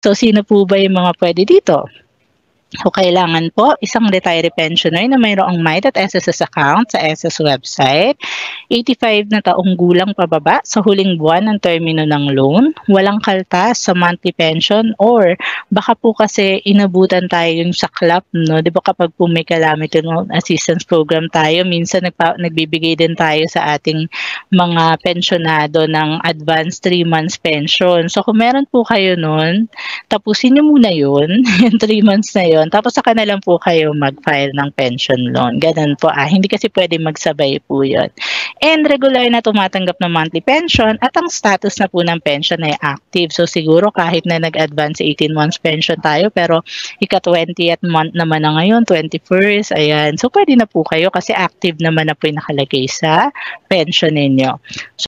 So, sino po ba yung mga pwede dito? So, kailangan po isang retiree pensioner na mayroong MyDotSSS account sa SS website, 85 na taong gulang pababa sa huling buwan ng termino ng loan, walang kaltas sa monthly pension, or baka po kasi inabutan tayo yung saklap, no? Di ba kapag po may calamity loan assistance program tayo, minsan nagbibigay din tayo sa ating mga pensionado ng advanced 3 months pension. So, kung meron po kayo nun, tapusin nyo muna yun, yung 3 months na yun, tapos saka na lang po kayo mag-file ng pension loan. Ganun po. Hindi kasi pwede magsabay po yun. And regular na tumatanggap ng monthly pension at ang status na po ng pension ay active. So siguro kahit na nag-advance 18 months pension tayo, pero ika-20th month naman na ngayon, 21st, ayan. So pwede na po kayo kasi active naman na po yung nakalagay sa pension ninyo. So